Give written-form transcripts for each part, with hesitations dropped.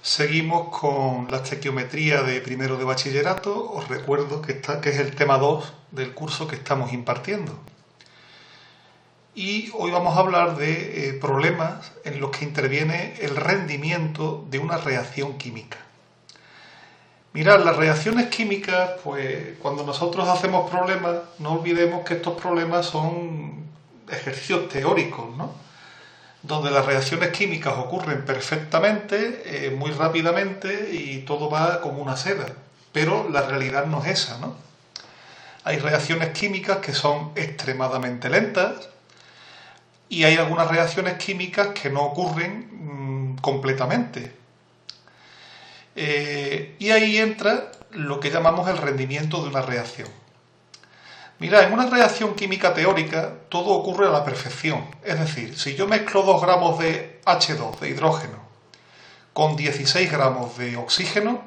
Seguimos con la estequiometría de primero de bachillerato. Os recuerdo que es el tema 2 del curso que estamos impartiendo. Y hoy vamos a hablar de problemas en los que interviene el rendimiento de una reacción química. Mirad, las reacciones químicas, pues cuando nosotros hacemos problemas, no olvidemos que estos problemas son ejercicios teóricos, ¿no? Donde las reacciones químicas ocurren perfectamente, muy rápidamente y todo va como una seda. Pero la realidad no es esa, ¿no? Hay reacciones químicas que son extremadamente lentas y hay algunas reacciones químicas que no ocurren completamente. Y ahí entra lo que llamamos el rendimiento de una reacción. Mira, en una reacción química teórica todo ocurre a la perfección. Es decir, si yo mezclo 2 gramos de H2, de hidrógeno, con 16 gramos de oxígeno,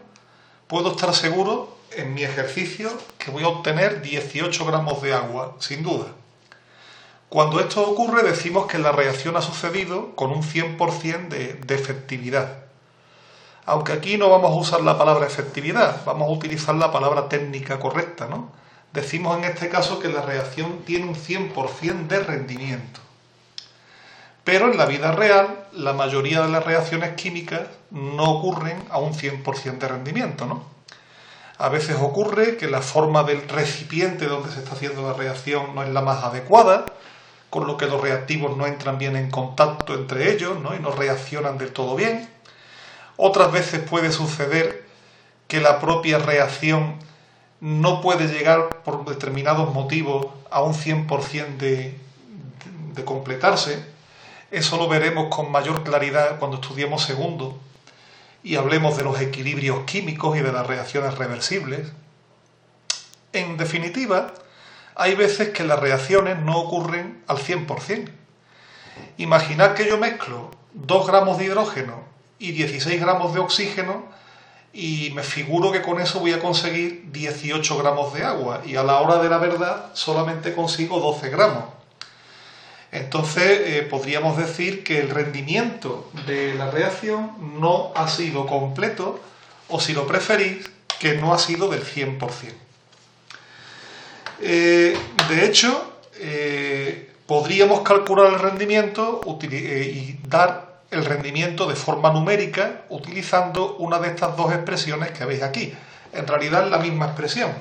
puedo estar seguro en mi ejercicio que voy a obtener 18 gramos de agua, sin duda. Cuando esto ocurre decimos que la reacción ha sucedido con un 100% de efectividad. Aunque aquí no vamos a usar la palabra efectividad, vamos a utilizar la palabra técnica correcta, ¿no? Decimos en este caso que la reacción tiene un 100% de rendimiento. Pero en la vida real, la mayoría de las reacciones químicas no ocurren a un 100% de rendimiento, ¿no? A veces ocurre que la forma del recipiente donde se está haciendo la reacción no es la más adecuada, con lo que los reactivos no entran bien en contacto entre ellos, ¿no? Y no reaccionan del todo bien. Otras veces puede suceder que la propia reacción no puede llegar por determinados motivos a un 100% de completarse. Eso lo veremos con mayor claridad cuando estudiemos segundo y hablemos de los equilibrios químicos y de las reacciones reversibles. En definitiva, hay veces que las reacciones no ocurren al 100%. Imaginad que yo mezclo 2 gramos de hidrógeno y 16 gramos de oxígeno y me figuro que con eso voy a conseguir 18 gramos de agua y a la hora de la verdad solamente consigo 12 gramos. Entonces podríamos decir que el rendimiento de la reacción no ha sido completo, o si lo preferís, que no ha sido del 100%. De hecho, podríamos calcular el rendimiento y dar el rendimiento de forma numérica utilizando una de estas dos expresiones que veis aquí. En realidad es la misma expresión.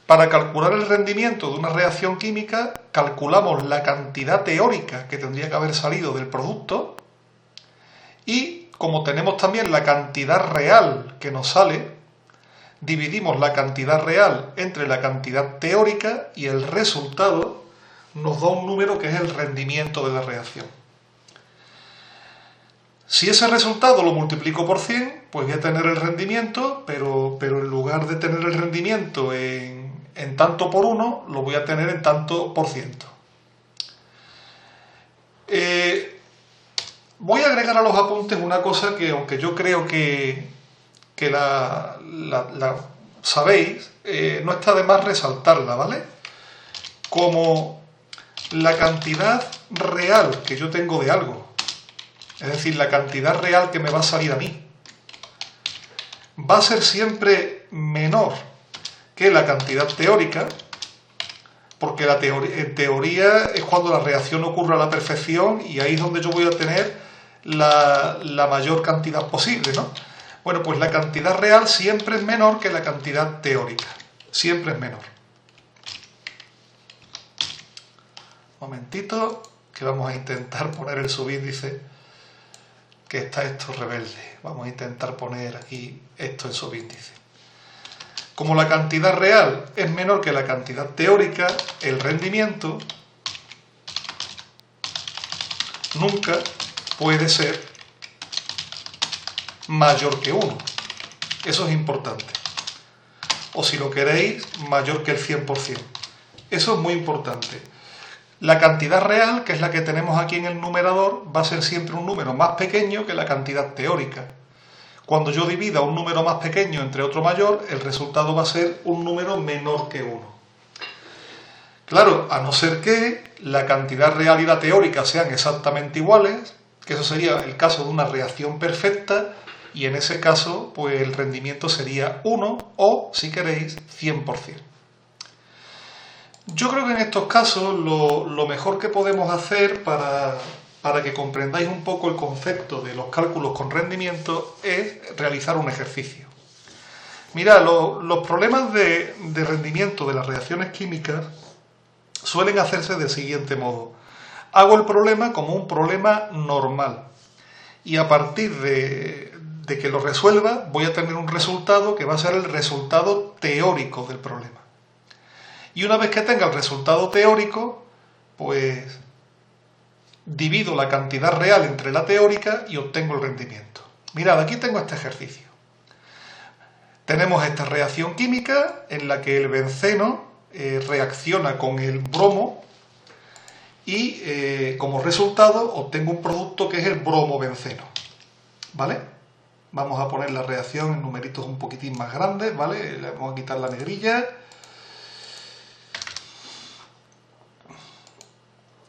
Para calcular el rendimiento de una reacción química, calculamos la cantidad teórica que tendría que haber salido del producto y, como tenemos también la cantidad real que nos sale, dividimos la cantidad real entre la cantidad teórica y el resultado nos da un número que es el rendimiento de la reacción. Si ese resultado lo multiplico por 100, pues voy a tener el rendimiento, pero en lugar de tener el rendimiento en tanto por 1, lo voy a tener en tanto por ciento. Voy a agregar a los apuntes una cosa que, aunque yo creo que la sabéis, no está de más resaltarla, ¿vale? Como la cantidad real que yo tengo de algo, es decir, la cantidad real que me va a salir a mí, va a ser siempre menor que la cantidad teórica, porque en teoría es cuando la reacción ocurre a la perfección y ahí es donde yo voy a tener la mayor cantidad posible, ¿no? Bueno, pues la cantidad real siempre es menor que la cantidad teórica, siempre es menor. Un momentito, que vamos a intentar poner el subíndice, que está esto rebelde. Vamos a intentar poner aquí esto en subíndice. Como la cantidad real es menor que la cantidad teórica, el rendimiento nunca puede ser mayor que 1. Eso es importante. O si lo queréis, mayor que el 100%. Eso es muy importante. La cantidad real, que es la que tenemos aquí en el numerador, va a ser siempre un número más pequeño que la cantidad teórica. Cuando yo divida un número más pequeño entre otro mayor, el resultado va a ser un número menor que 1. Claro, a no ser que la cantidad real y la teórica sean exactamente iguales, que eso sería el caso de una reacción perfecta, y en ese caso pues el rendimiento sería 1 o, si queréis, 100%. Yo creo que en estos casos lo mejor que podemos hacer para que comprendáis un poco el concepto de los cálculos con rendimiento es realizar un ejercicio. Mirad, los problemas de rendimiento de las reacciones químicas suelen hacerse del siguiente modo. Hago el problema como un problema normal y a partir de que lo resuelva voy a tener un resultado que va a ser el resultado teórico del problema. Y una vez que tenga el resultado teórico, pues divido la cantidad real entre la teórica y obtengo el rendimiento. Mirad, aquí tengo este ejercicio. Tenemos esta reacción química en la que el benceno reacciona con el bromo y como resultado obtengo un producto que es el bromobenceno. ¿Vale? Vamos a poner la reacción en numeritos un poquitín más grandes, ¿vale? Le vamos a quitar la negrilla.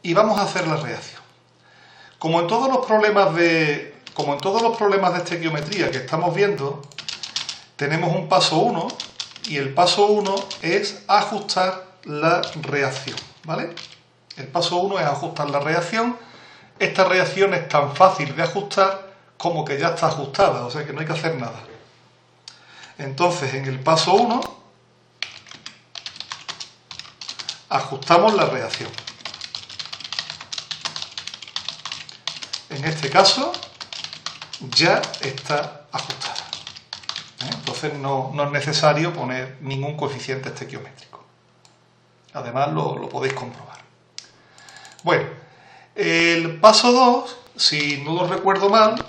Y vamos a hacer la reacción. Como en todos los problemas de estequiometría que estamos viendo, tenemos un paso 1 y el paso 1 es ajustar la reacción, ¿vale? El paso 1 es ajustar la reacción. Esta reacción es tan fácil de ajustar como que ya está ajustada, o sea que no hay que hacer nada. Entonces, en el paso 1 ajustamos la reacción. En este caso ya está ajustada. Entonces no es necesario poner ningún coeficiente estequiométrico. Además lo podéis comprobar. Bueno, el paso 2, si no lo recuerdo mal,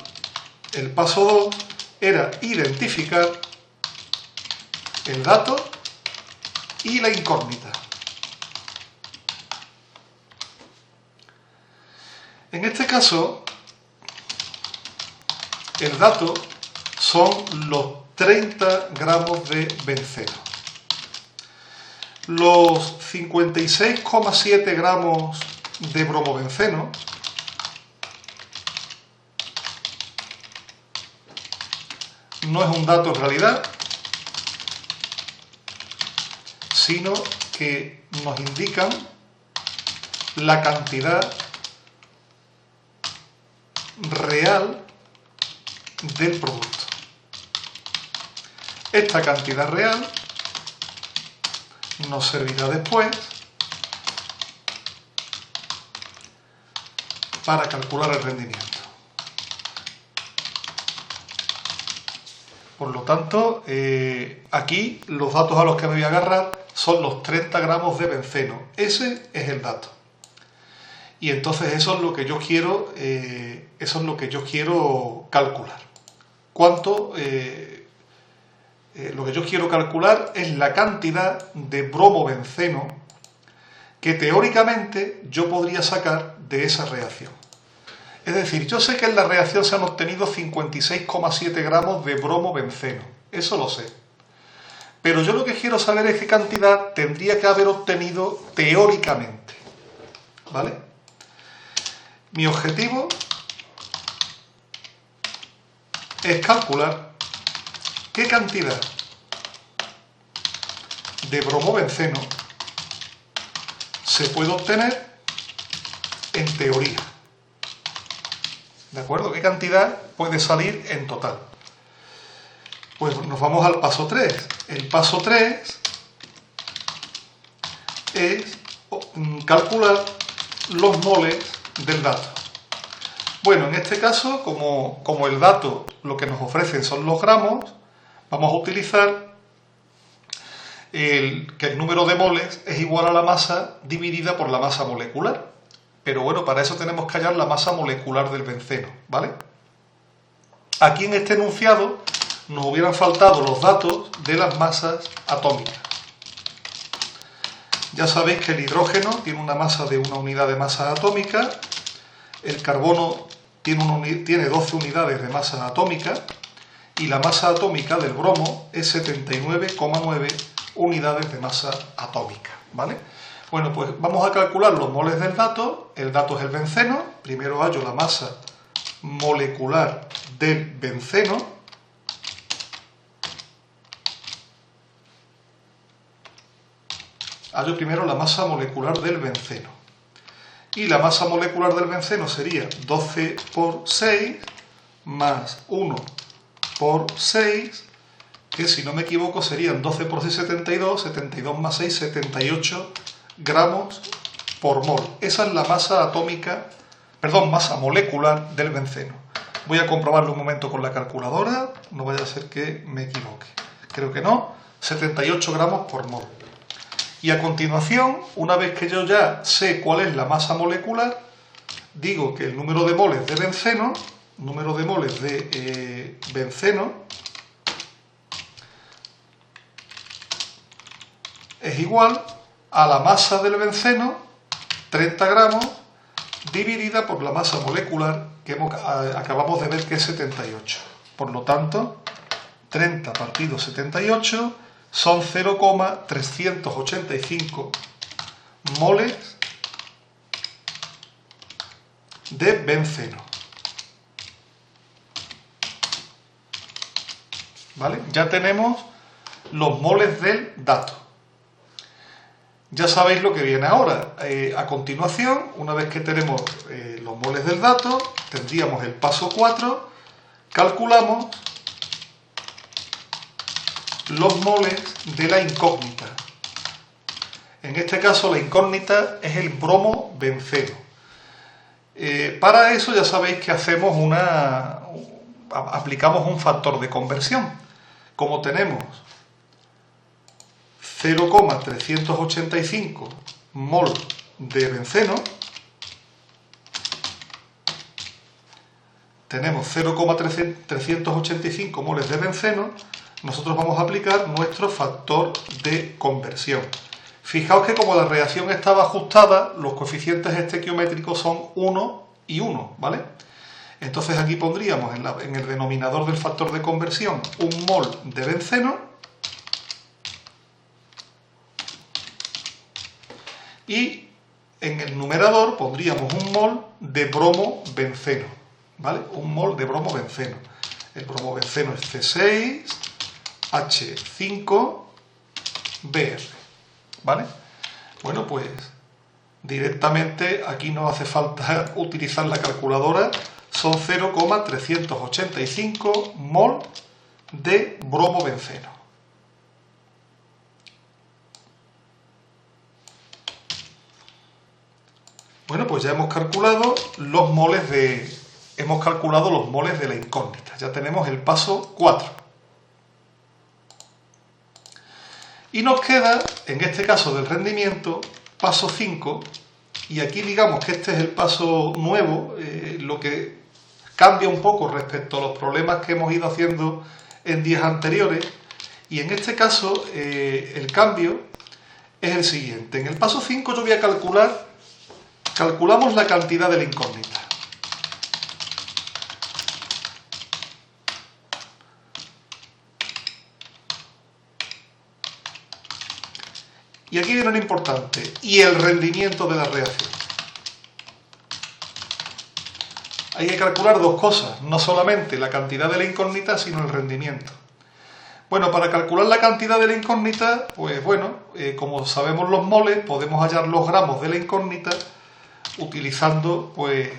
el paso 2 era identificar el dato y la incógnita. En este caso, el dato son los 30 gramos de benceno. Los 56,7 gramos de bromobenceno no es un dato en realidad, sino que nos indican la cantidad real del producto. Esta cantidad real nos servirá después para calcular el rendimiento. Por lo tanto, aquí los datos a los que me voy a agarrar son los 30 gramos de benceno. Ese es el dato. Y entonces eso es lo que yo quiero, calcular. Lo que yo quiero calcular es la cantidad de bromobenceno que teóricamente yo podría sacar de esa reacción. Es decir, yo sé que en la reacción se han obtenido 56,7 gramos de bromobenceno. Eso lo sé. Pero yo lo que quiero saber es qué cantidad tendría que haber obtenido teóricamente. ¿Vale? Mi objetivo es calcular qué cantidad de bromobenceno se puede obtener en teoría. ¿De acuerdo? ¿Qué cantidad puede salir en total? Pues nos vamos al paso 3. El paso 3 es calcular los moles del dato. Bueno, en este caso, como el dato lo que nos ofrecen son los gramos, vamos a utilizar que el número de moles es igual a la masa dividida por la masa molecular. Pero bueno, para eso tenemos que hallar la masa molecular del benceno, ¿vale? Aquí en este enunciado nos hubieran faltado los datos de las masas atómicas. Ya sabéis que el hidrógeno tiene una masa de 1 unidad de masa atómica, el carbono tiene 12 unidades de masa atómica y la masa atómica del bromo es 79,9 unidades de masa atómica, ¿vale? Bueno, pues vamos a calcular los moles del dato. El dato es el benceno. Primero hallo la masa molecular del benceno. hallo primero la masa molecular del benceno. Y la masa molecular del benceno sería 12 por 6 más 1 por 6, que si no me equivoco serían 12 por 6, 72, 72 más 6, 78 gramos por mol. Esa es la masa atómica, perdón, masa molecular del benceno. Voy a comprobarlo un momento con la calculadora, no vaya a ser que me equivoque. Creo que no, 78 gramos por mol. Y a continuación, una vez que yo ya sé cuál es la masa molecular, digo que el número de moles de benceno, es igual a la masa del benceno, 30 gramos, dividida por la masa molecular que acabamos de ver que es 78. Por lo tanto, 30 partido 78 son 0,385 moles de benceno. ¿Vale? Ya tenemos los moles del dato. Ya sabéis lo que viene ahora. A continuación, una vez que tenemos los moles del dato, tendríamos el paso 4, calculamos los moles de la incógnita. En este caso la incógnita es el bromo benceno. Para eso ya sabéis que aplicamos un factor de conversión. Como tenemos 0,385 mol de benceno, tenemos 0,385 moles de benceno, nosotros vamos a aplicar nuestro factor de conversión. Fijaos que como la reacción estaba ajustada, los coeficientes estequiométricos son 1 y 1, ¿vale? Entonces aquí pondríamos en el denominador del factor de conversión un mol de benceno y en el numerador pondríamos un mol de bromo benceno, ¿vale? Un mol de bromo benceno. El bromo benceno es C6H5Br, ¿vale? Bueno, pues directamente aquí no hace falta utilizar la calculadora, son 0,385 mol de bromo benceno. Bueno, pues ya hemos calculado los moles de la incógnita. Ya tenemos el paso 4. Y nos queda, en este caso del rendimiento, paso 5. Y aquí digamos que este es el paso nuevo, lo que cambia un poco respecto a los problemas que hemos ido haciendo en días anteriores. Y en este caso el cambio es el siguiente. En el paso 5 yo voy a calculamos la cantidad de la incógnita. Y aquí viene lo importante, y el rendimiento de la reacción. Hay que calcular dos cosas, no solamente la cantidad de la incógnita, sino el rendimiento. Bueno, para calcular la cantidad de la incógnita, pues bueno, como sabemos los moles, podemos hallar los gramos de la incógnita utilizando pues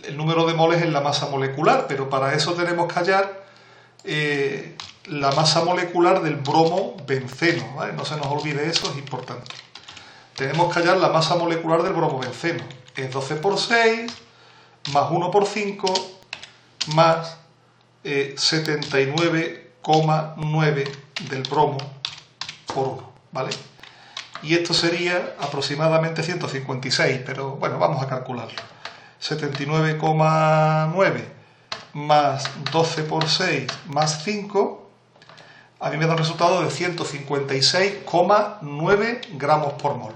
el número de moles en la masa molecular, pero para eso tenemos que hallar la masa molecular del bromo benceno, ¿vale? No se nos olvide eso, es importante. Tenemos que hallar la masa molecular del bromo benceno. Es 12 por 6, más 1 por 5, más 79,9 del bromo por 1, ¿vale? Y esto sería aproximadamente 156, pero bueno, vamos a calcularlo. 79,9 más 12 por 6 más 5, a mí me da un resultado de 156,9 gramos por mol.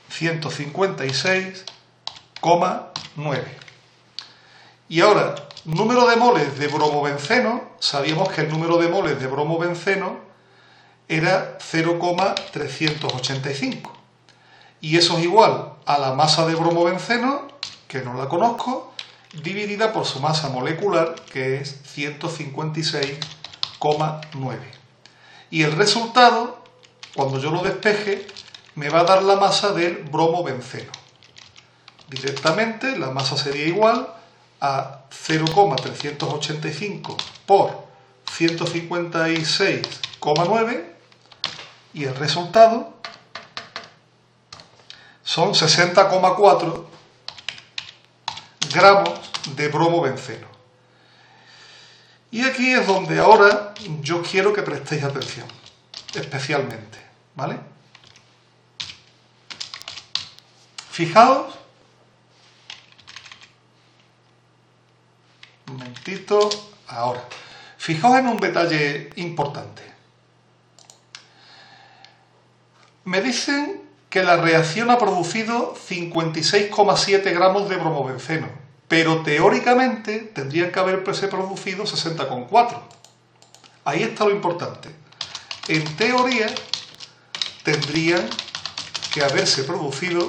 156,9. Y ahora, número de moles de bromobenceno, sabíamos que el número de moles de bromobenceno era 0,385. Y eso es igual a la masa de bromobenceno, que no la conozco, dividida por su masa molecular, que es 156,9. Y el resultado cuando yo lo despeje, me va a dar la masa del bromobenceno. Directamente la masa sería igual a 0,385 por 156,9 y el resultado son 60,4 gramos de bromobenceno. Y aquí es donde ahora yo quiero que prestéis atención, especialmente, ¿vale? Fijaos, un momentito, ahora, fijaos en un detalle importante. Me dicen que la reacción ha producido 56,7 gramos de bromobenceno, pero teóricamente tendrían que haberse producido 60,4. Ahí está lo importante. En teoría tendrían que haberse producido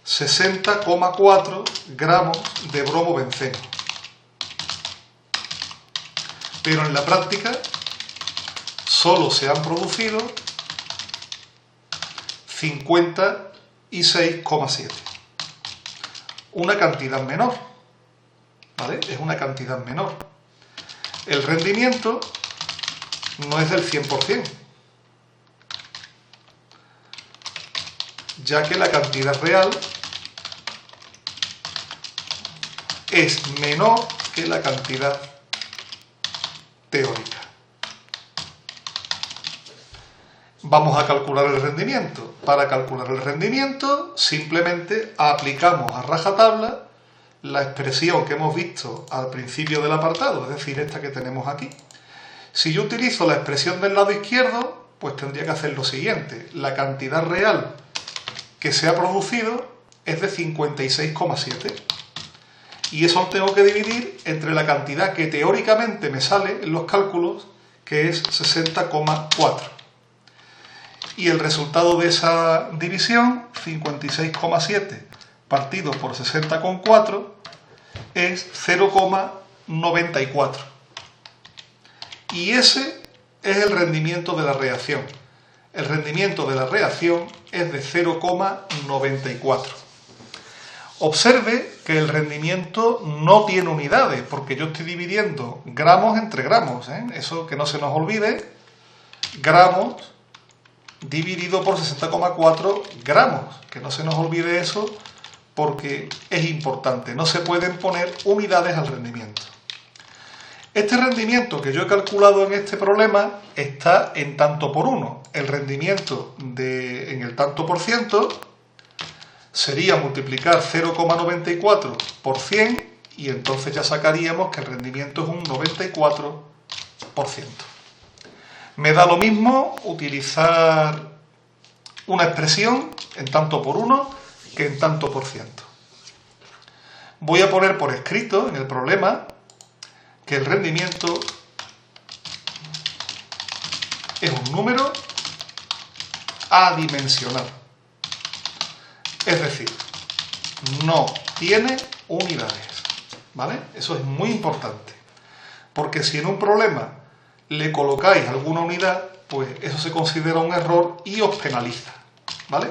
60,4 gramos de bromobenceno. Pero en la práctica solo se han producido 56,7. Una cantidad menor, ¿vale? Es una cantidad menor. El rendimiento no es del 100%, ya que la cantidad real es menor que la cantidad teórica. Vamos a calcular el rendimiento. Para calcular el rendimiento, simplemente aplicamos a rajatabla la expresión que hemos visto al principio del apartado, es decir, esta que tenemos aquí. Si yo utilizo la expresión del lado izquierdo, pues tendría que hacer lo siguiente. La cantidad real que se ha producido es de 56,7. Y eso lo tengo que dividir entre la cantidad que teóricamente me sale en los cálculos, que es 60,4. Y el resultado de esa división, 56,7 partido por 60,4, es 0,94. Y ese es el rendimiento de la reacción. El rendimiento de la reacción es de 0,94. Observe que el rendimiento no tiene unidades, porque yo estoy dividiendo gramos entre gramos, ¿eh? Eso que no se nos olvide, gramos dividido por 60,4 gramos, que no se nos olvide eso porque es importante, no se pueden poner unidades al rendimiento. Este rendimiento que yo he calculado en este problema está en tanto por uno. El rendimiento en el tanto por ciento sería multiplicar 0,94 por 100 y entonces ya sacaríamos que el rendimiento es un 94%. Me da lo mismo utilizar una expresión en tanto por uno que en tanto por ciento. Voy a poner por escrito en el problema que el rendimiento es un número adimensional. Es decir, no tiene unidades, ¿vale? Eso es muy importante, porque si en un problema le colocáis alguna unidad, pues eso se considera un error y os penaliza, ¿vale?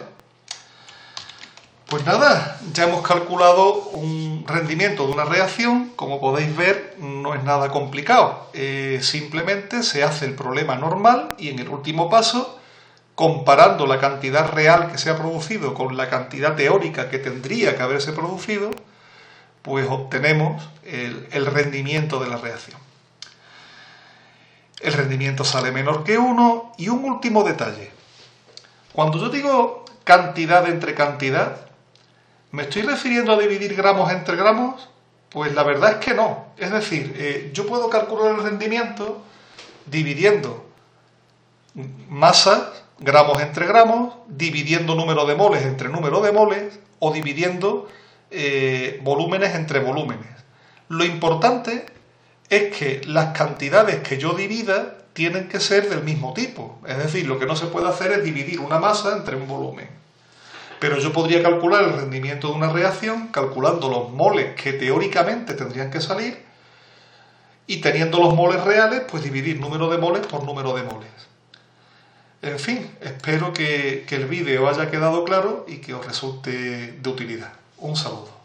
Pues nada, ya hemos calculado un rendimiento de una reacción. Como podéis ver, no es nada complicado. Simplemente se hace el problema normal y en el último paso, comparando la cantidad real que se ha producido con la cantidad teórica que tendría que haberse producido, pues obtenemos el rendimiento de la reacción. El rendimiento sale menor que 1 y un último detalle. Cuando yo digo cantidad entre cantidad, ¿me estoy refiriendo a dividir gramos entre gramos? Pues la verdad es que no. Es decir, yo puedo calcular el rendimiento dividiendo masas, gramos entre gramos, dividiendo número de moles entre número de moles o dividiendo volúmenes entre volúmenes. Lo importante es que las cantidades que yo divida tienen que ser del mismo tipo. Es decir, lo que no se puede hacer es dividir una masa entre un volumen. Pero yo podría calcular el rendimiento de una reacción calculando los moles que teóricamente tendrían que salir y teniendo los moles reales, pues dividir número de moles por número de moles. En fin, espero que el vídeo haya quedado claro y que os resulte de utilidad. Un saludo.